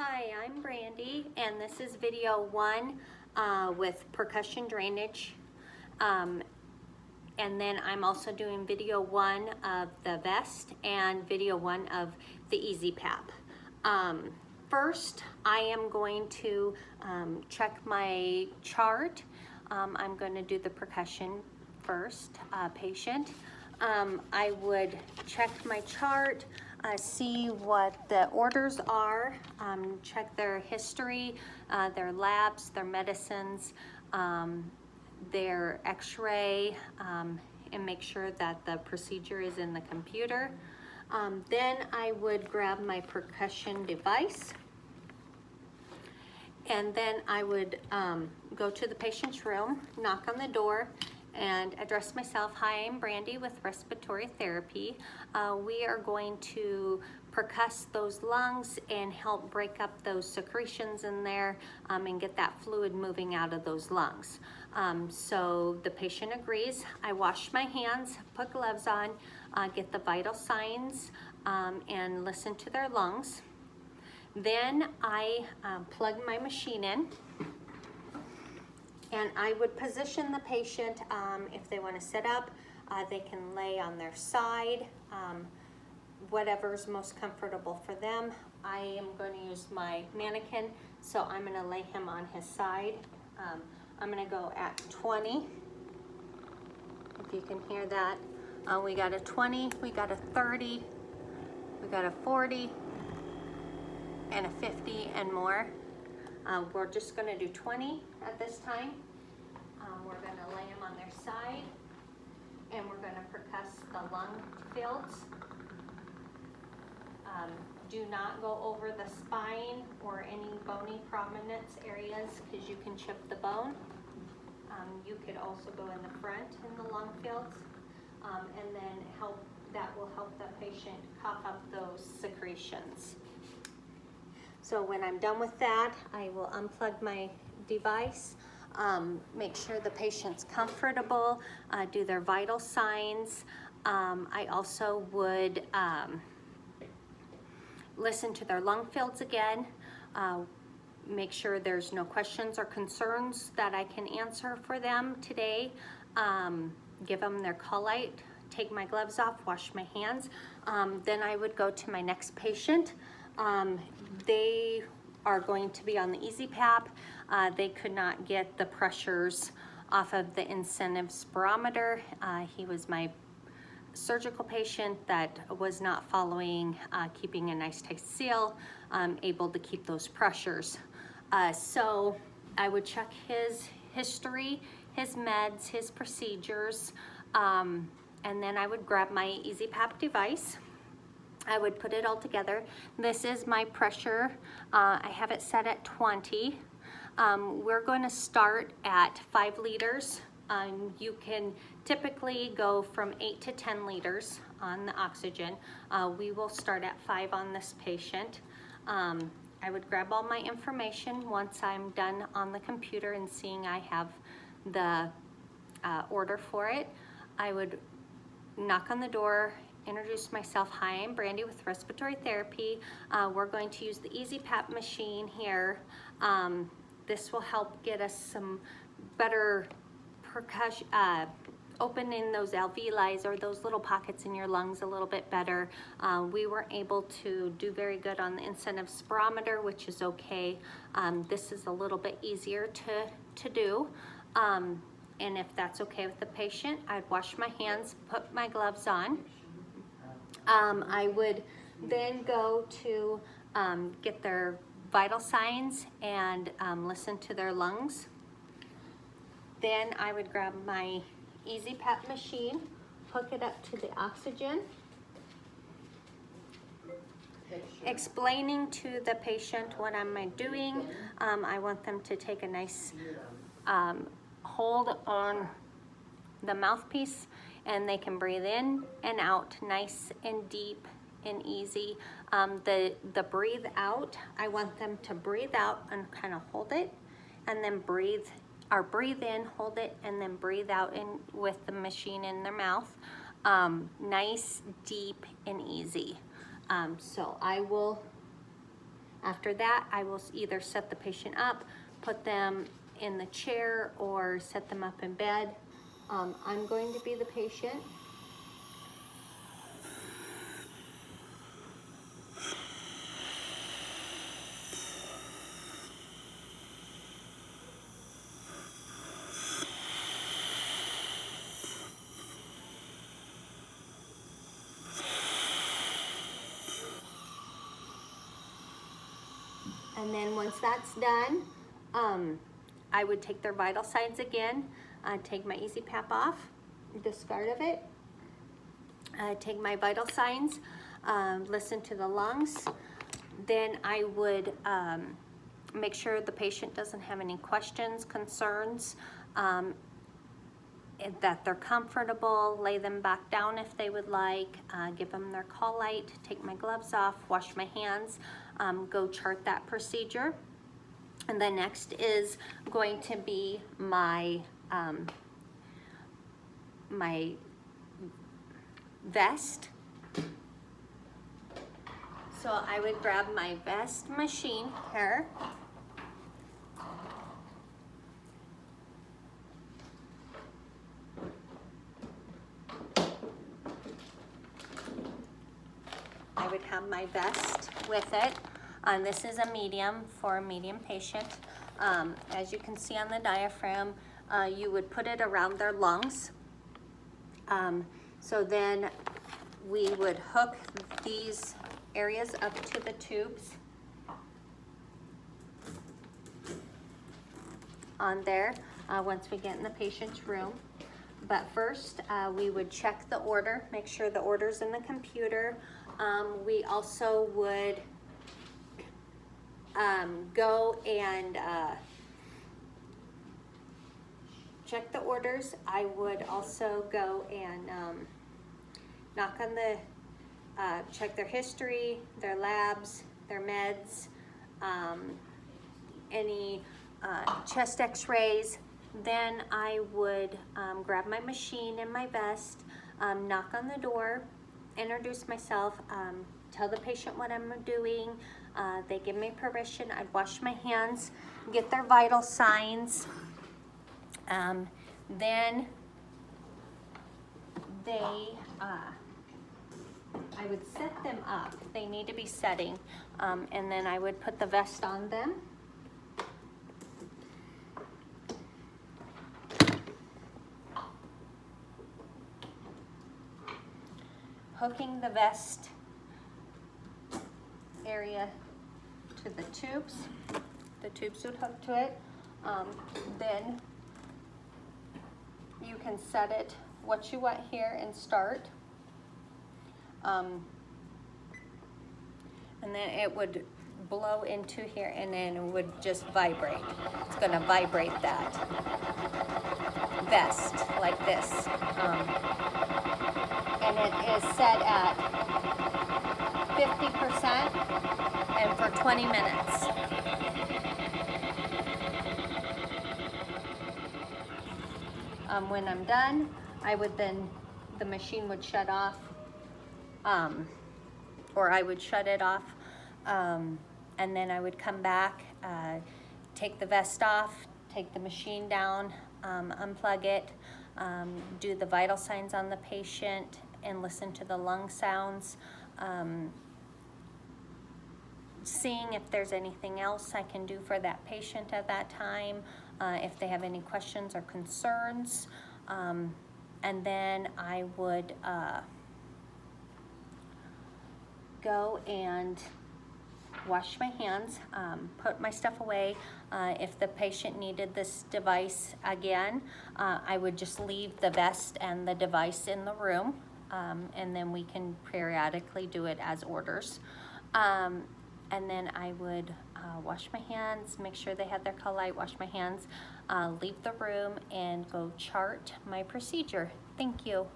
Hi, I'm Brandy, and this is video one with percussion drainage. And then I'm also doing video one of the vest and video one of the Ezpap. First, I am going to check my chart. I'm going to do the percussion first, patient. I would check my chart, see what the orders are, check their history, their labs, their medicines, their x-ray, and make sure that the procedure is in the computer. Then I would grab my percussion device, and then I would go to the patient's room, knock on the door, and address myself. Hi, I'm Brandy with respiratory therapy. We are going to percuss those lungs and help break up those secretions in there and get that fluid moving out of those lungs. So the patient agrees. I wash my hands, put gloves on, get the vital signs, and listen to their lungs. Then I plug my machine in, and I would position the patient. If they want to sit up, they can lay on their side, whatever's most comfortable for them. I am going to use my mannequin, so I'm going to lay him on his side. I'm going to go at 20, if you can hear that. We got a 20, we got a 30, we got a 40, and a 50 and more. We're just going to do 20 at this time. We're going to lay them on their side, and we're going to percuss the lung fields. Do not go over the spine or any bony prominence areas, because you can chip the bone. You could also go in the front in the lung fields, and then that will help the patient cough up those secretions. So when I'm done with that, I will unplug my device, make sure the patient's comfortable, do their vital signs. I also would listen to their lung fields again, make sure there's no questions or concerns that I can answer for them today, give them their call light, take my gloves off, wash my hands. Then I would go to my next patient. They are going to be on the Ezpap. They could not get the pressures off of the incentive spirometer. He was my surgical patient that was not following, keeping a nice tight seal, able to keep those pressures. So I would check his history, his meds, his procedures, and then I would grab my Ezpap device. I would put it all together. This is my pressure. I have it set at 20. We're going to start at 5 liters. You can typically go from 8 to 10 liters on the oxygen. We will start at 5 on this patient. I would grab all my information once I'm done on the computer and seeing I have the order for it. I would knock on the door, introduce myself. Hi, I'm Brandy with respiratory therapy. We're going to use the Ezpap machine here. This will help get us some better percussion, opening those alveoli or those little pockets in your lungs a little bit better. We were able to do very good on the incentive spirometer, which is okay. This is a little bit easier to do. And if that's okay with the patient, I'd wash my hands, put my gloves on. I would then go to get their vital signs and listen to their lungs. Then I would grab my Ezpap machine, hook it up to the oxygen, explaining to the patient what am I doing. I want them to take a nice hold on the mouthpiece, and they can breathe in and out nice and deep and easy. The breathe out, I want them to breathe out and kind of hold it, and then breathe in, hold it, and then breathe out in with the machine in their mouth. Nice, deep, and easy. So I will After that, I will either set the patient up, put them in the chair, or set them up in bed. I'm going to be the patient. And then once that's done, I would take their vital signs again, take my Ezpap off, discard of it, take my vital signs, listen to the lungs. Then I would make sure the patient doesn't have any questions, concerns, that they're comfortable, lay them back down if they would like, give them their call light, take my gloves off, wash my hands, go chart that procedure. And then next is going to be my my vest. So I would grab my vest machine here. I would have my vest with it. This is a medium for a medium patient. As you can see on the diaphragm, you would put it around their lungs. So then we would hook these areas up to the tubes on there once we get in the patient's room. But first, we would check the order, make sure the order's in the computer. We also would go and check the orders. I would also go and knock on the, check their history, their labs, their meds, any chest x-rays. Then I would grab my machine and my vest, knock on the door, introduce myself, tell the patient what I'm doing. They give me permission. I'd wash my hands, get their vital signs. Then I would set them up. They need to be setting. And then I would put the vest on them. Hooking the vest area to the tubes. The tubes would hook to it. Then you can set it what you want here and start. And then it would blow into here and then it would just vibrate. It's going to vibrate that vest like this. And it is set at 50% and for 20 minutes. When I'm done, I would then, the machine would shut off, or I would shut it off, and then I would come back, take the vest off, take the machine down, unplug it, do the vital signs on the patient, and listen to the lung sounds, seeing if there's anything else I can do for that patient at that time, if they have any questions or concerns, and then I would go and wash my hands, put my stuff away. If the patient needed this device again, I would just leave the vest and the device in the room, and then we can periodically do it as orders. And then I would wash my hands, make sure they had their call light, wash my hands, leave the room, and go chart my procedure. Thank you.